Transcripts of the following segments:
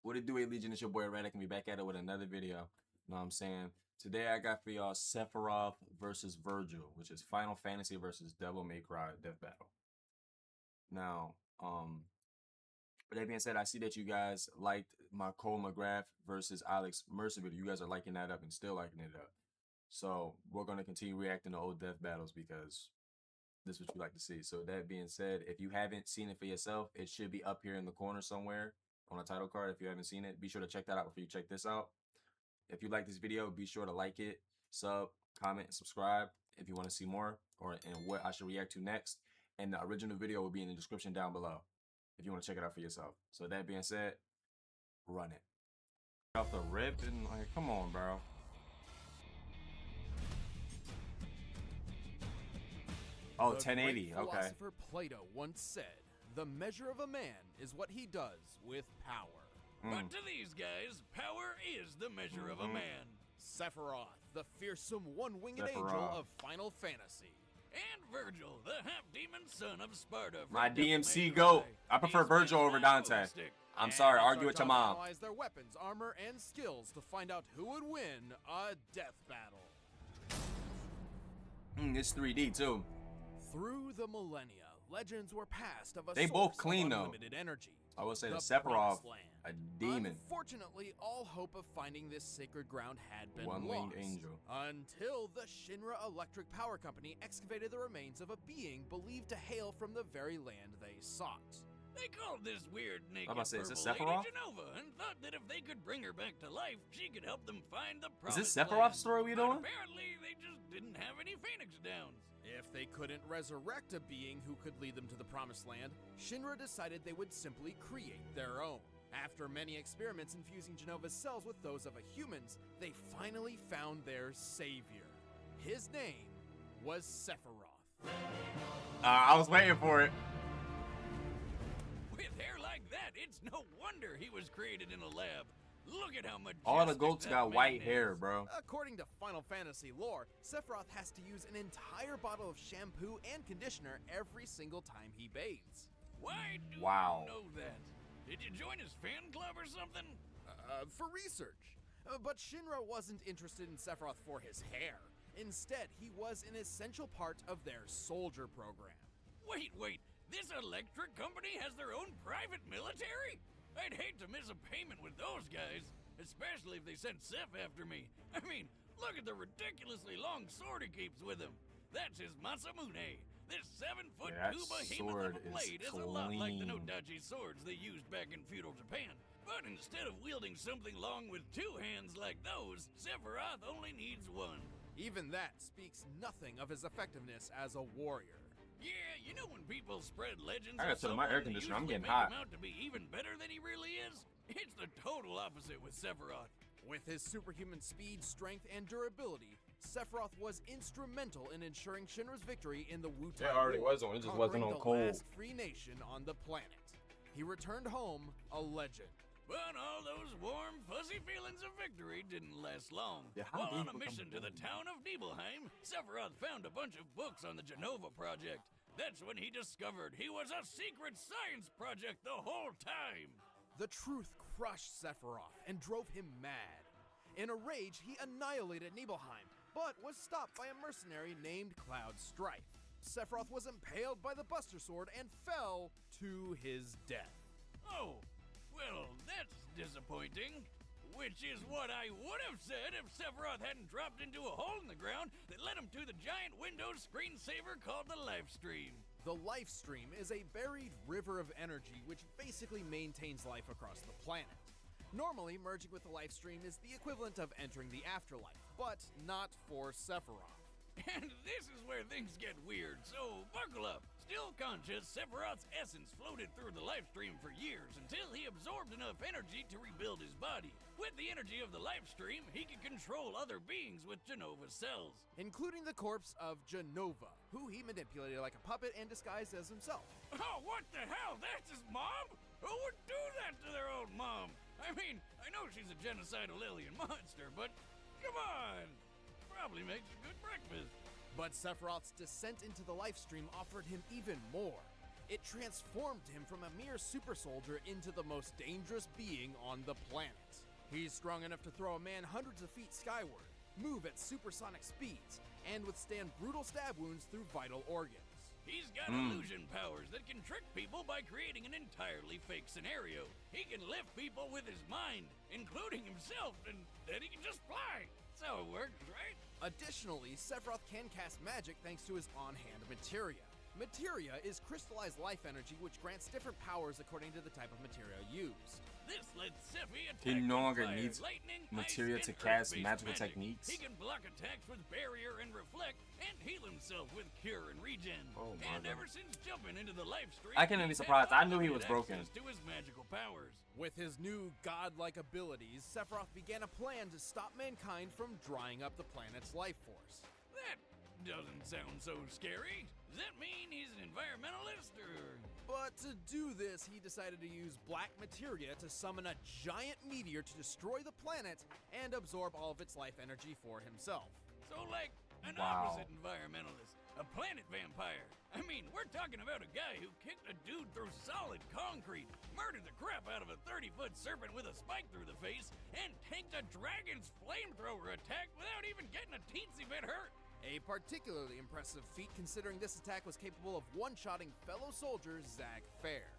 What it do, Legion? It's your boy Redick, and we back at it with another video. You know what I'm saying? Today I got for y'all Sephiroth versus Vergil, which is Final Fantasy versus Devil May Cry Death Battle. Now, with that being said, I see that you guys liked my Cole McGrath versus Alex Mercer video. You guys are liking that up and still liking it up. So we're gonna continue reacting to old death battles because this is what you like to see. So that being said, if you haven't seen it for yourself, it should be up here in the corner somewhere on a title card. If you haven't seen it, be sure to check that out before you check this out. If you like this video, be sure to like it, sub, comment, and subscribe if you want to see more and what I should react to next. And the original video will be in the description down below if you want to check it out for yourself. So that being said, run it. Off the rip and like, come on, bro. Oh, 1080, okay. Philosopher Plato once said, "The measure of a man is what he does with power." But to these guys, power is the measure of a man. Sephiroth, the fearsome one-winged angel of Final Fantasy. And Vergil, the half-demon son of Sparta. My DMC GOAT. I prefer Vergil over Dante. I'm sorry, argue with your mom. Analyze their weapons, armor, and skills to find out who would win a death battle. It's 3D too. Through the millennia, legends were passed of a They both clean though. unlimited energy. I would say the Sephiroth, a demon. Unfortunately, all hope of finding this sacred ground had been One-winged lost. angel. Until the Shinra Electric Power Company excavated the remains of a being believed to hail from the very land they sought. They called this weird naked I'm about to say, is this purple Sephiroth? lady Genova and thought that if they could bring her back to life, she could help them find the Is promised this Sephiroth's land. story we But doing? apparently, they just didn't have any Phoenix Downs. If they couldn't resurrect a being who could lead them to the promised land, Shinra decided they would simply create their own. After many experiments infusing Genova's cells with those of a human's, they finally found their savior. His name was Sephiroth. I was waiting for it. With hair like that, it's no wonder he was created in a lab. Look at how much All the goats got white hair, bro. According to Final Fantasy lore, Sephiroth has to use an entire bottle of shampoo and conditioner every single time he bathes. Why do Wow. you know that? Did you join his fan club or something? For research. But Shinra wasn't interested in Sephiroth for his hair. Instead, he was an essential part of their soldier program. Wait, this electric company has their own private military? I'd hate to miss a payment with those guys, especially if they sent Seph after me. I mean, look at the ridiculously long sword he keeps with him. That's his Masamune. This 7-foot Yeah, that two behemoth sword of a blade is is a lot like the clean. Nodachi swords they used back in feudal Japan. But instead of wielding something long with two hands like those, Sephiroth only needs one. Even that speaks nothing of his effectiveness as a warrior. Yeah, you know when people spread legends I gotta of turn my someone air that conditioner, I'm usually getting make hot. him out to be even better than he really is? It's the total opposite with Sephiroth. With his superhuman speed, strength, and durability, Sephiroth was instrumental in ensuring Shinra's victory in the Wu-Tai It already War, was on, it just wasn't on conquering the cold. last free nation on the planet. He returned home a legend. But all those warm, fuzzy feelings of victory didn't last long. Yeah, how While on did a he mission to become the town of Nibelheim, Sephiroth found a bunch of books on the Genova project. That's when he discovered he was a secret science project the whole time. The truth crushed Sephiroth and drove him mad. In a rage, he annihilated Nibelheim, but was stopped by a mercenary named Cloud Strife. Sephiroth was impaled by the Buster Sword and fell to his death. Oh, well, that's disappointing. Which is what I would have said if Sephiroth hadn't dropped into a hole in the ground that led him to the giant Windows screensaver called the Life Stream. The Life Stream is a buried river of energy which basically maintains life across the planet. Normally, merging with the Life Stream is the equivalent of entering the afterlife, but not for Sephiroth. And this is where things get weird, so buckle up. Still conscious, Sephiroth's essence floated through the life stream for years until he absorbed enough energy to rebuild his body. With the energy of the life stream, he could control other beings with Genova's cells. Including the corpse of Genova, who he manipulated like a puppet and disguised as himself. Oh, what the hell? That's his mom? Who would do that to their own mom? I mean, I know she's a genocidal alien monster, but come on! Probably makes a good breakfast. But Sephiroth's descent into the life stream offered him even more. It transformed him from a mere super soldier into the most dangerous being on the planet. He's strong enough to throw a man hundreds of feet skyward, move at supersonic speeds, and withstand brutal stab wounds through vital organs. He's got illusion powers that can trick people by creating an entirely fake scenario. He can lift people with his mind, including himself, and then he can just fly. That's how it works, right? Additionally, Sephiroth can cast magic thanks to his on-hand materia. Materia is crystallized life energy which grants different powers according to the type of materia used. This lets Sephi attack He no with longer fire, needs lightning, materia ice, to and cast earth-based magical magic. techniques. He can block attacks with barrier and reflect, and heal himself with cure and regen. Oh my and God. ever since jumping into the life stream, I can't be he's surprised. had I knew he was unlimited broken. access to his magical powers. With his new godlike abilities, Sephiroth began a plan to stop mankind from drying up the planet's life force. That doesn't sound so scary. Does that mean he's an environmentalist, or...? But to do this, he decided to use black materia to summon a giant meteor to destroy the planet and absorb all of its life energy for himself. So, like, an Wow. opposite environmentalist. A planet vampire. I mean, we're talking about a guy who kicked a dude through solid concrete, murdered the crap out of a 30-foot serpent with a spike through the face, and tanked a dragon's flamethrower attack without even getting a teensy bit hurt. A particularly impressive feat considering this attack was capable of one-shotting fellow soldier Zach Fair.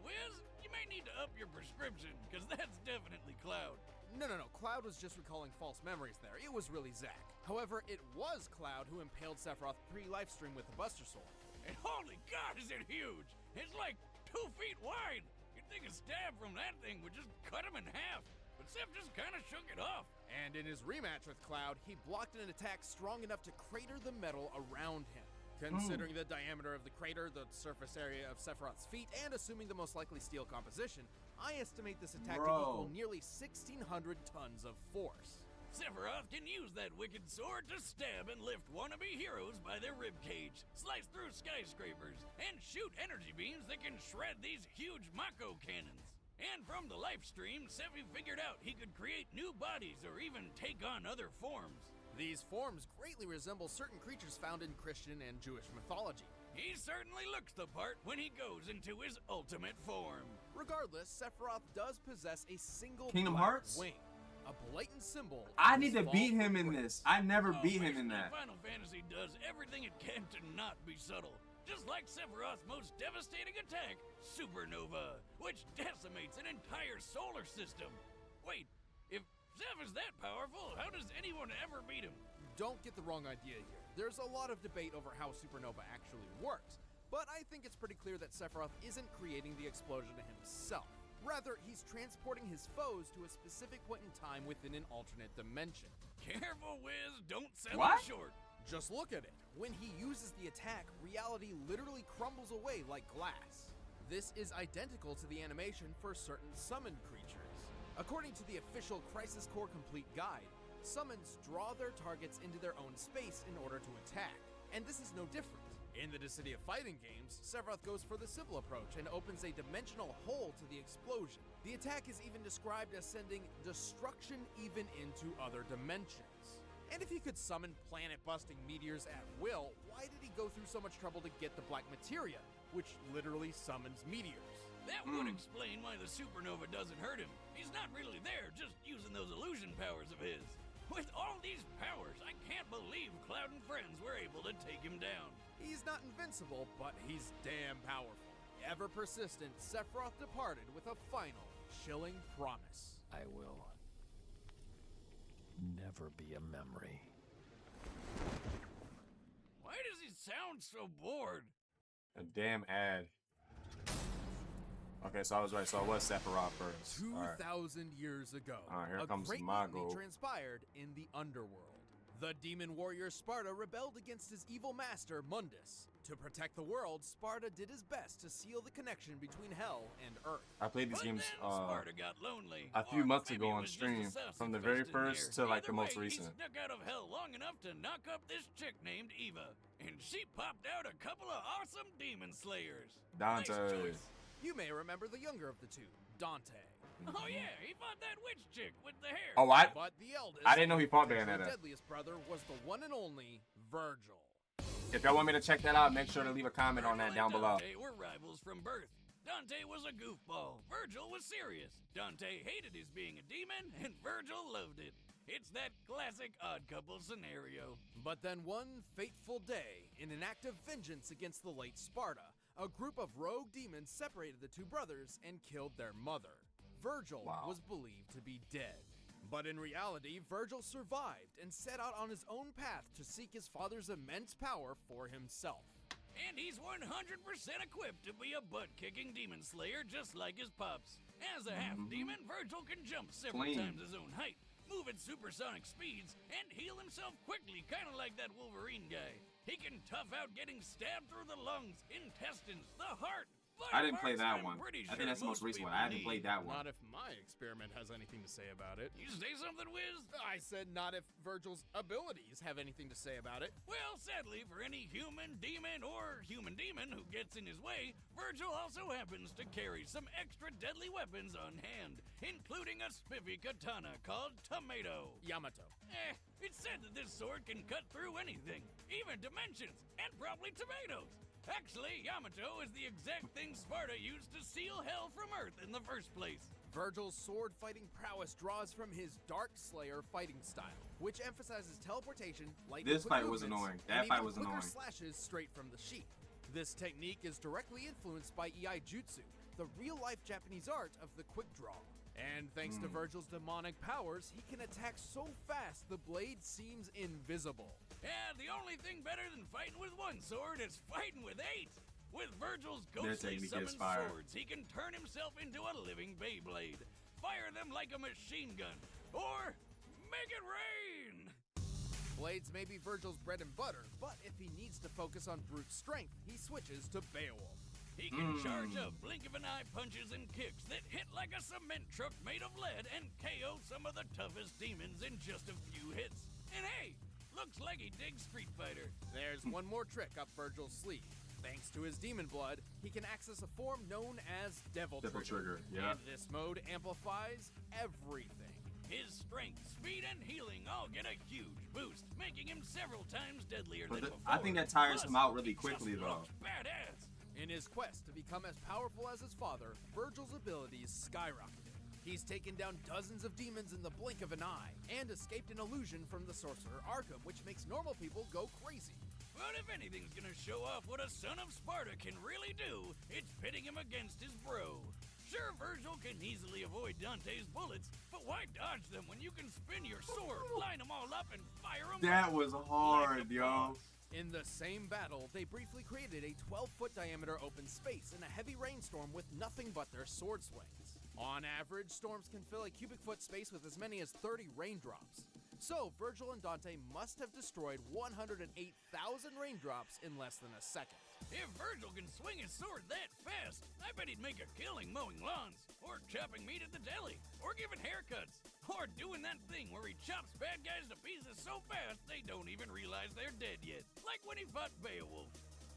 Wiz, you may need to up your prescription, because that's definitely Cloud. No, Cloud was just recalling false memories there. It was really Zack. However, it was Cloud who impaled Sephiroth pre-livestream with the Buster Sword. And holy God, is it huge! It's like 2 feet wide! You'd think a stab from that thing would just cut him in half, but Seph just kind of shook it off. And in his rematch with Cloud, he blocked an attack strong enough to crater the metal around him. Considering the diameter of the crater, the surface area of Sephiroth's feet, and assuming the most likely steel composition, I estimate this attack to equal nearly 1,600 tons of force. Sephiroth can use that wicked sword to stab and lift wannabe heroes by their ribcage, slice through skyscrapers, and shoot energy beams that can shred these huge Mako cannons. And from the life stream, Sephi figured out he could create new bodies or even take on other forms. These forms greatly resemble certain creatures found in Christian and Jewish mythology. He certainly looks the part when he goes into his ultimate form. Regardless, Sephiroth does possess a single Kingdom black Hearts? wing, a blatant symbol. I of need his to beat fall him from in grace. this. I never beat him in Basically, that. Final Fantasy does everything it can to not be subtle. Just like Sephiroth's most devastating attack, Supernova, which decimates an entire solar system. Wait, if Seph is that powerful, how does anyone ever beat him? Don't get the wrong idea here. There's a lot of debate over how Supernova actually works, but I think it's pretty clear that Sephiroth isn't creating the explosion himself. Rather, he's transporting his foes to a specific point in time within an alternate dimension. Careful, Wiz, don't sell What? him short. Just look at it. When he uses the attack, reality literally crumbles away like glass. This is identical to the animation for certain summoned creatures. According to the official Crisis Core Complete Guide, summons draw their targets into their own space in order to attack, and this is no different. In the Dissidia fighting games, Sephiroth goes for the civil approach and opens a dimensional hole to the explosion. The attack is even described as sending destruction even into other dimensions. And if he could summon planet-busting meteors at will, why did he go through so much trouble to get the black materia, which literally summons meteors? That would explain why the supernova doesn't hurt him. He's not really there, just using those illusion powers of his. With all these powers, I can't believe Cloud and friends were able to take him down. He's not invincible, but he's damn powerful. Ever persistent, Sephiroth departed with a final, chilling promise. I will never be a memory. Why does he sound so bored? A damn ad. Okay, so I was right. So it was Sephiroth first. 2,000 years ago, Alright, here a comes great Mago. mutiny transpired in the underworld. The demon warrior Sparta rebelled against his evil master, Mundus. To protect the world, Sparta did his best to seal the connection between hell and Earth. I played these But games then Sparta got lonely. a few Or months maybe ago it on was just stream, a sausage from the very fest in first there. to like the Either most way, recent. He snuck out of hell long enough to knock up this chick named Eva, and she popped out a couple of awesome demon slayers. Nice Dante. choice. You may remember the younger of the two, Dante. Oh yeah, he fought that witch chick with the hair. Oh, But the eldest, I didn't know he fought the Bayonetta. deadliest brother, was the one and only Vergil. If y'all want me to check that out, make sure to leave a comment on that Vergil down and below. Dante were rivals from birth. Dante was a goofball. Vergil was serious. Dante hated his being a demon, and Vergil loved it. It's that classic odd couple scenario. But then one fateful day, in an act of vengeance against the late Sparta, a group of rogue demons separated the two brothers and killed their mother. Vergil was believed to be dead. But in reality, Vergil survived and set out on his own path to seek his father's immense power for himself. And he's 100% equipped to be a butt-kicking demon slayer just like his pops. As a half-demon, Vergil can jump several times his own height, move at supersonic speeds, and heal himself quickly, kind of like that Wolverine guy. He can tough out getting stabbed through the lungs, intestines, the heart. I didn't play that one. I think that's the most recent one. I haven't played that one. Not if my experiment has anything to say about it. You say something, Wiz? I said not if Vergil's abilities have anything to say about it. Well, sadly, for any human demon or human demon who gets in his way, Vergil also happens to carry some extra deadly weapons on hand, including a spiffy katana called Tomato. Yamato. It's said that this sword can cut through anything, even dimensions, and probably tomatoes. Actually, Yamato is the exact thing Sparta used to seal hell from Earth in the first place. Vergil's sword-fighting prowess draws from his Dark Slayer fighting style, which emphasizes teleportation, lightning This fight was annoying. That fight was annoying. Slashes straight from the sheath. This technique is directly influenced by Iai Jutsu, the real-life Japanese art of the quick draw. And thanks to Vergil's demonic powers, he can attack so fast the blade seems invisible. Yeah, the only thing better than fighting with one sword is fighting with 8. With Vergil's ghostly summoned swords, he can turn himself into a living Beyblade, fire them like a machine gun, or make it rain! Blades may be Vergil's bread and butter, but if he needs to focus on brute strength, he switches to Beowulf. He can charge up blink-of-an-eye punches and kicks that hit like a cement truck made of lead and KO some of the toughest demons in just a few hits. And hey, looks like he digs Street Fighter. There's one more trick up Vergil's sleeve. Thanks to his demon blood, he can access a form known as Devil Trigger. Yeah. And this mode amplifies everything. His strength, speed, and healing all get a huge boost, making him several times deadlier than before. I think that tires him out really quickly, though. Badass. In his quest to become as powerful as his father, Vergil's abilities skyrocketed. He's taken down dozens of demons in the blink of an eye, and escaped an illusion from the sorcerer Arkham, which makes normal people go crazy. But if anything's gonna show off what a son of Sparta can really do, it's pitting him against his bro. Sure, Vergil can easily avoid Dante's bullets, but why dodge them when you can spin your sword, line them all up, and fire them? That was hard, yo. In the same battle, they briefly created a 12-foot diameter open space in a heavy rainstorm with nothing but their sword swings. On average, storms can fill a cubic foot space with as many as 30 raindrops. So, Vergil and Dante must have destroyed 108,000 raindrops in less than a second. If Vergil can swing his sword that fast, I bet he'd make a killing mowing lawns, or chopping meat at the deli, or giving haircuts, or doing that thing where he chops bad guys to pieces so fast they don't even realize they're dead yet. Like when he fought Beowulf.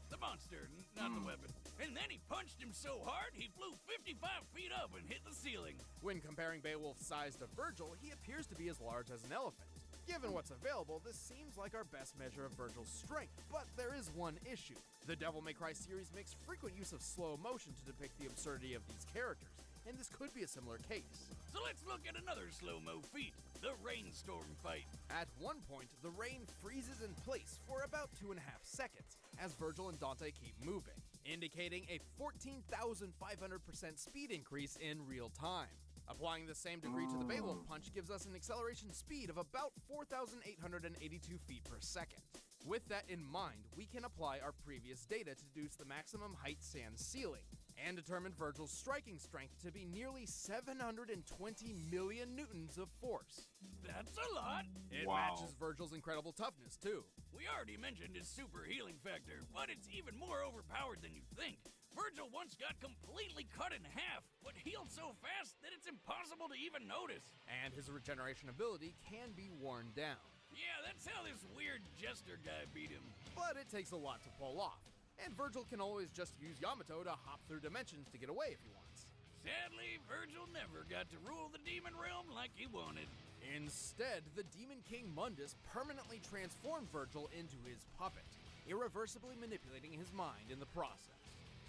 The monster, not the weapon. And then he punched him so hard he flew 55 feet up and hit the ceiling. When comparing Beowulf's size to Vergil, he appears to be as large as an elephant. Given what's available, this seems like our best measure of Vergil's strength, but there is one issue. The Devil May Cry series makes frequent use of slow motion to depict the absurdity of these characters, and this could be a similar case. So let's look at another slow-mo feat, the rainstorm fight. At one point, the rain freezes in place for about 2.5 seconds, as Vergil and Dante keep moving, indicating a 14,500% speed increase in real time. Applying the same degree to the Beowulf punch gives us an acceleration speed of about 4,882 feet per second. With that in mind, we can apply our previous data to deduce the maximum height sans ceiling, and determine Vergil's striking strength to be nearly 720 million newtons of force. That's a lot! It matches Vergil's incredible toughness, too. We already mentioned his super healing factor, but it's even more overpowered than you think. Vergil once got completely cut in half, but healed so fast that it's impossible to even notice. And his regeneration ability can be worn down. Yeah, that's how this weird jester guy beat him. But it takes a lot to pull off, and Vergil can always just use Yamato to hop through dimensions to get away if he wants. Sadly, Vergil never got to rule the demon realm like he wanted. Instead, the Demon King Mundus permanently transformed Vergil into his puppet. irreversibly manipulating his mind in the process.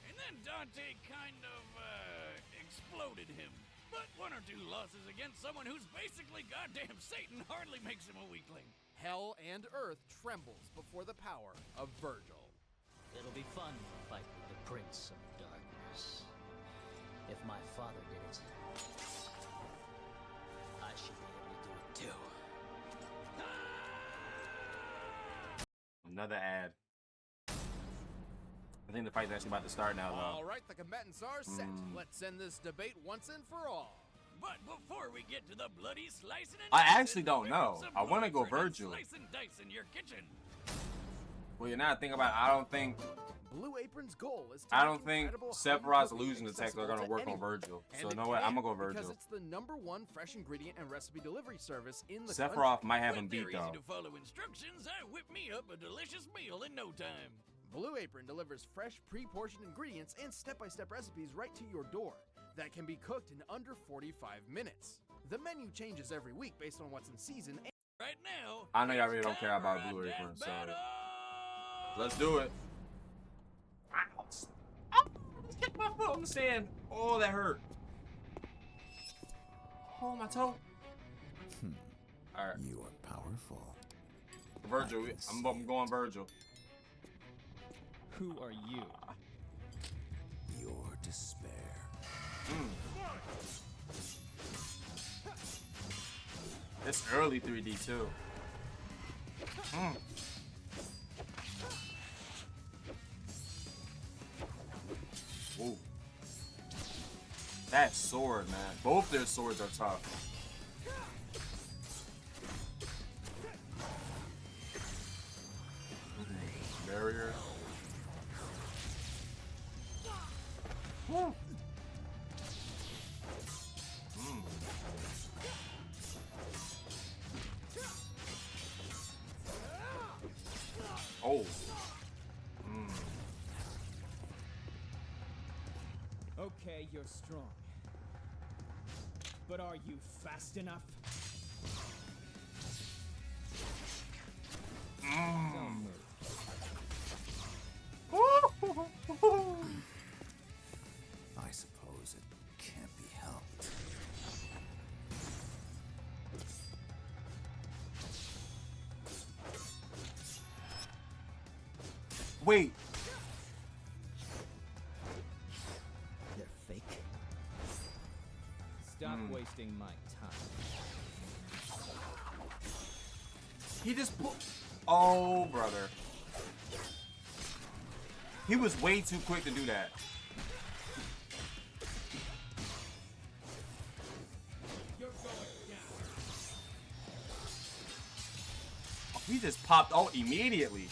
And then Dante kind of, exploded him. But 1 or 2 losses against someone who's basically goddamn Satan hardly makes him a weakling. Hell and Earth trembles before the power of Vergil. It'll be fun to fight with the Prince of Darkness. If my father did it, I should be able to do it too. Another ad. I think the fight's actually about to start now, though. All right, the combatants are set. Let's end this debate once and for all. But before we get to the bloody slicing and I dicing, actually don't whip know. up some I wanna go blueprint and Vergil. Slice and dice in your kitchen. Well, you're not thinking about it. I don't think Blue Apron's goal is to I make don't think incredible Sephiroth's home cooking losing attacks are accessible gonna to work on anyone. Vergil. And So it you know what? I'm can, gonna go because Vergil. it's the #1 fresh ingredient and recipe delivery service in the Sephiroth might have him When beat they're easy though. to follow instructions, I whip me up a delicious meal in no time. Blue Apron delivers fresh, pre-portioned ingredients and step-by-step recipes right to your door that can be cooked in under 45 minutes. The menu changes every week based on what's in season. Right now, I know y'all really it's don't care time about for a Blue death Apron, so battle! let's do it. Kick my foot on the sand. Oh, that hurt. Oh, my toe. All right, You are powerful. Vergil. I'm going Vergil. Who are you? Your despair. It's early 3D too. Ooh. That sword, man. Both their swords are tough. Barrier. Woo. Oh. Okay, you're strong. But are you fast enough? Don't move. I suppose it can't be helped. Wait. They're fake. Stop wasting my time. He just put. Oh, brother. He was way too quick to do that. You're going down. Oh, he just popped out immediately.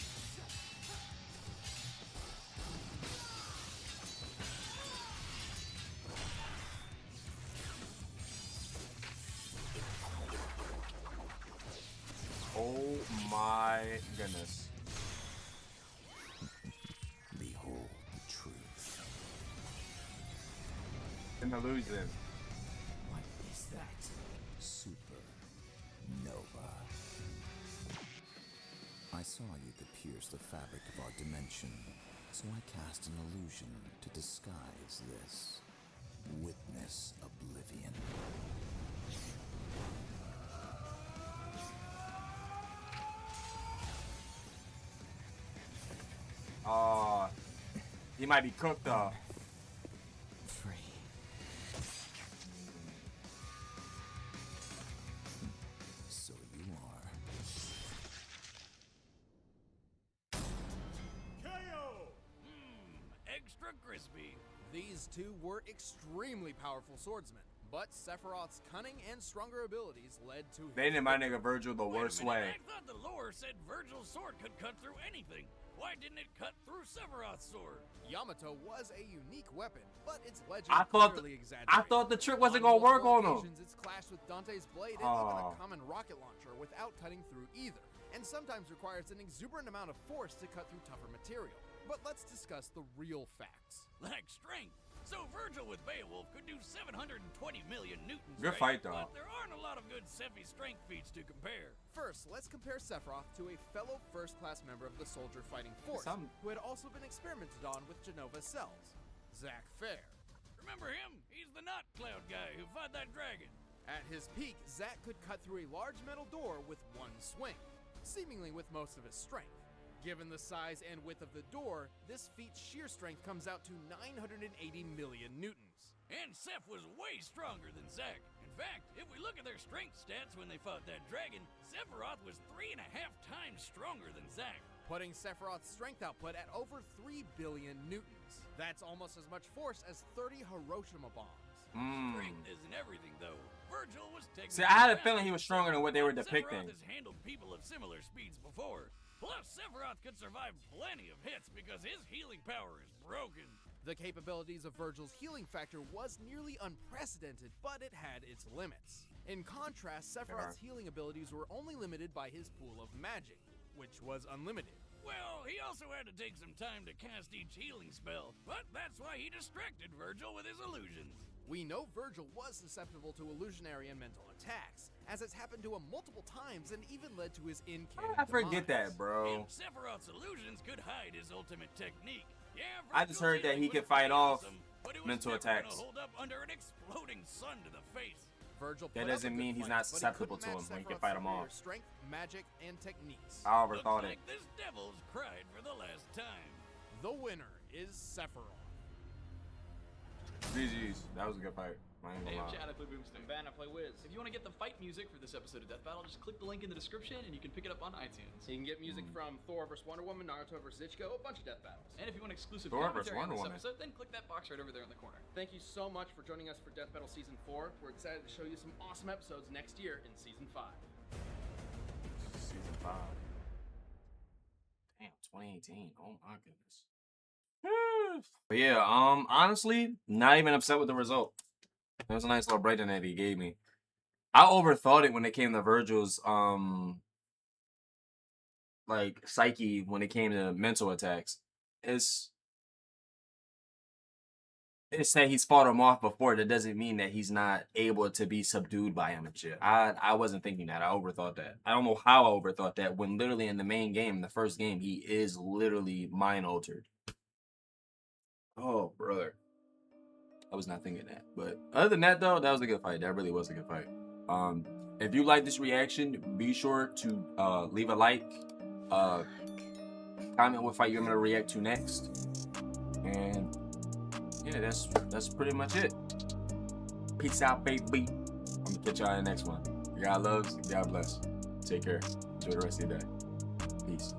Oh my goodness. Behold the truth. An illusion. What is that? Supernova. I saw you could pierce the fabric of our dimension, so I cast an illusion to disguise this. Witness oblivion. He might be cooked though. Free. So you are. Extra crispy. These two were extremely powerful swordsmen, but Sephiroth's cunning and stronger abilities led to They did my nigga Vergil the Wait a worst minute, way. I thought the lore said Vergil's sword could cut through anything. Why didn't it cut through Sephiroth's sword? Yamato was a unique weapon, but its legend I thought clearly exaggerated. I thought the trick wasn't gonna work on him. occasions, it's clashed with Dante's blade and even Oh. a common rocket launcher without cutting through either, and sometimes requires an exuberant amount of force to cut through tougher material. But let's discuss the real facts. Like strength. So Vergil with Beowulf could do 720 million newtons, Good right? fight, though. But there aren't a lot of good Sephi strength feats to compare. First, let's compare Sephiroth to a fellow first-class member of the Soldier Fighting Force, who had also been experimented on with Genova cells, Zack Fair. Remember him? He's the Not Cloud guy who fought that dragon. At his peak, Zack could cut through a large metal door with one swing, seemingly with most of his strength. Given the size and width of the door, this feat's sheer strength comes out to 980 million newtons. And Seph was way stronger than Zack. In fact, if we look at their strength stats when they fought that dragon, Sephiroth was 3.5 times stronger than Zack. Putting Sephiroth's strength output at over 3 billion newtons. That's almost as much force as 30 Hiroshima bombs. Strength isn't everything, though. Vergil was technically See, I had a fast, feeling he was stronger than what they were but depicting. Sephiroth has handled people of similar speeds before. Plus, Sephiroth could survive plenty of hits because his healing power is broken. The capabilities of Vergil's healing factor was nearly unprecedented, but it had its limits. In contrast, Sephiroth's healing abilities were only limited by his pool of magic, which was unlimited. Well, he also had to take some time to cast each healing spell, but that's why he distracted Vergil with his illusions. We know Vergil was susceptible to illusionary and mental attacks, as it's happened to him multiple times and even led to his in-canon I forget demise. that, bro. And Sephiroth's illusions could hide his ultimate technique. Yeah, I just Vergil's heard that he healing could was fight pretty off awesome, but it was mental never gonna attacks. hold up under an exploding sun to the face. Vergil That put up a doesn't good mean he's fight, not but he susceptible couldn't to match him when he can Sephiroth's fight him superior off. strength, magic, and techniques. I overthought Looks it. like this devil's cried for the last time. The winner is Sephiroth. GG's. That was a good fight. I ain't Hey, gonna I'm lie. Chad, I play Boomstick. I'm Van, I play Wiz. If you want to get the fight music for this episode of Death Battle, just click the link in the description and you can pick it up on iTunes. You can get music from Thor vs. Wonder Woman, Naruto vs. Ichigo, a bunch of death battles. And if you want exclusive Thor vs. commentary on Wonder this Woman. episode, then click that box right over there in the corner. Thank you so much for joining us for Death Battle Season 4. We're excited to show you some awesome episodes next year in Season 5. Season 5. Damn, 2018. Oh my goodness. But yeah, honestly, not even upset with the result. That was a nice little breakdown that he gave me. I overthought it when it came to Vergil's like psyche when it came to mental attacks. It's that he's fought him off before. That doesn't mean that he's not able to be subdued by him and shit. I wasn't thinking that. I overthought that. I don't know how I overthought that when literally in the main game, the first game, he is literally mind altered. Oh, brother. I was not thinking that. But other than that, though, that was a good fight. That really was a good fight. If you like this reaction, be sure to leave a like. Comment what fight you're going to react to next. And yeah, that's pretty much it. Peace out, baby. I'm going to catch y'all in the next one. God loves, God bless. Take care. Enjoy the rest of your day. Peace.